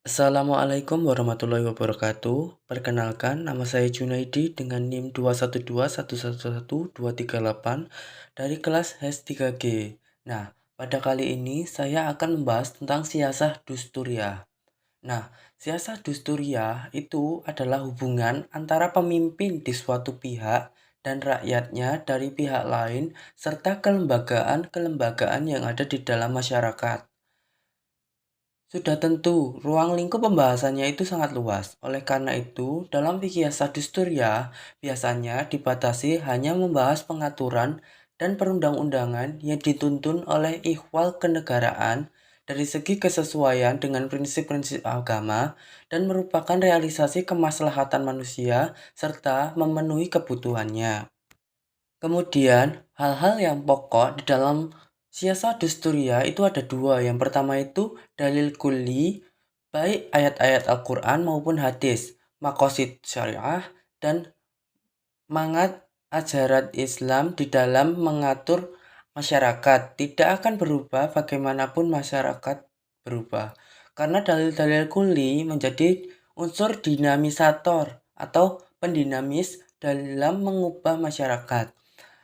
Assalamualaikum warahmatullahi wabarakatuh. Perkenalkan, nama saya Junaidi dengan NIM 212111238 dari kelas HES 3G. Nah, pada kali ini saya akan membahas tentang siasah dusturiah. Nah, siasah dusturiah itu adalah hubungan antara pemimpin di suatu pihak dan rakyatnya dari pihak lain serta kelembagaan-kelembagaan yang ada di dalam masyarakat. Sudah tentu, ruang lingkup pembahasannya itu sangat luas. Oleh karena itu, dalam fikih Dusturiah biasanya dibatasi hanya membahas pengaturan dan perundang-undangan yang dituntun oleh ikhwal kenegaraan dari segi kesesuaian dengan prinsip-prinsip agama dan merupakan realisasi kemaslahatan manusia serta memenuhi kebutuhannya. Kemudian, hal-hal yang pokok di dalam siasat dusturiah itu ada dua. Yang pertama itu dalil kulli, baik ayat-ayat Al-Quran maupun hadis, makosid syariah, dan mangat ajaran Islam di dalam mengatur masyarakat. Tidak akan berubah bagaimanapun masyarakat berubah. Karena dalil-dalil kulli menjadi unsur dinamisator atau pendinamis dalam mengubah masyarakat.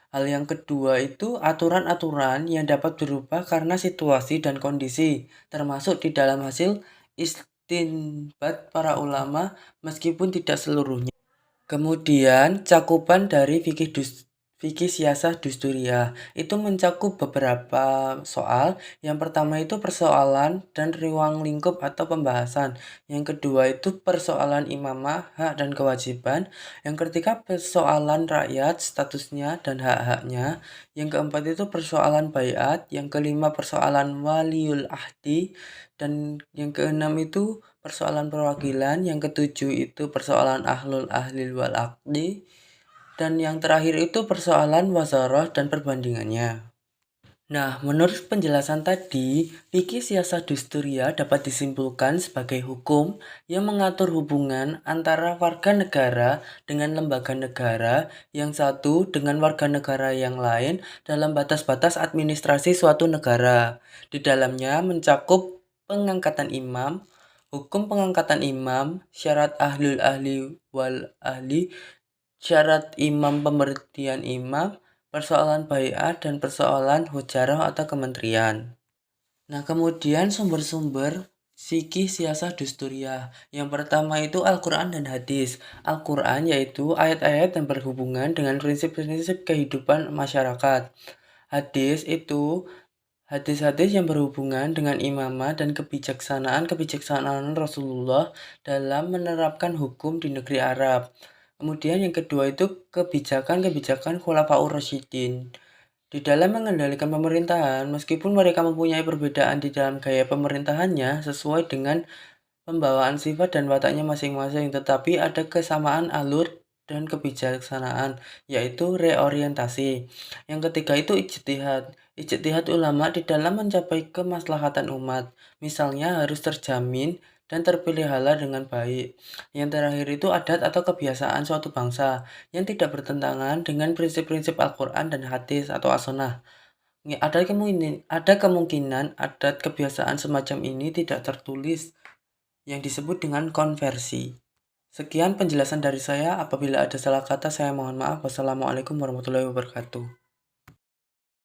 Hal yang kedua itu aturan-aturan yang dapat berubah karena situasi dan kondisi, termasuk di dalam hasil istinbat para ulama meskipun tidak seluruhnya. Kemudian, cakupan dari fikih siasah dusturiah itu mencakup beberapa soal. Yang pertama itu persoalan dan ruang lingkup atau pembahasan. Yang kedua itu persoalan imamah, hak dan kewajiban. Yang ketiga persoalan rakyat, statusnya dan hak-haknya. Yang keempat itu persoalan baiat. Yang kelima persoalan waliul ahdi. Dan yang keenam itu persoalan perwakilan. Yang ketujuh itu persoalan ahlil wal aqdi. Dan yang terakhir itu persoalan wazarah dan perbandingannya. Nah, menurut penjelasan tadi, fikih siasat dusturiah dapat disimpulkan sebagai hukum yang mengatur hubungan antara warga negara dengan lembaga negara yang satu dengan warga negara yang lain dalam batas-batas administrasi suatu negara. Di dalamnya mencakup pengangkatan imam, hukum pengangkatan imam, syarat ahlul ahli wal ahli, syarat imam pemberhentian imam, persoalan baiat, dan persoalan hujarah atau kementerian. Nah, kemudian sumber-sumber fikih siasah dusturiah. Yang pertama itu Al-Quran dan hadis. Al-Quran yaitu ayat-ayat yang berhubungan dengan prinsip-prinsip kehidupan masyarakat. Hadis itu hadis-hadis yang berhubungan dengan imamah dan kebijaksanaan Rasulullah dalam menerapkan hukum di negeri Arab. Kemudian yang kedua itu kebijakan-kebijakan Khulafaur Rasyidin. Di dalam mengendalikan pemerintahan, meskipun mereka mempunyai perbedaan di dalam gaya pemerintahannya sesuai dengan pembawaan sifat dan wataknya masing-masing, tetapi ada kesamaan alur dan kebijaksanaan, yaitu reorientasi. Yang ketiga itu ijtihad. Ijtihad ulama di dalam mencapai kemaslahatan umat. Misalnya harus terjamin dan terpilih halal dengan baik. Yang terakhir itu adat atau kebiasaan suatu bangsa yang tidak bertentangan dengan prinsip-prinsip Al-Quran dan hadis atau as-sunnah. Ada kemungkinan adat kebiasaan semacam ini tidak tertulis yang disebut dengan konversi. Sekian penjelasan dari saya. Apabila ada salah kata, saya mohon maaf. Wassalamualaikum warahmatullahi wabarakatuh.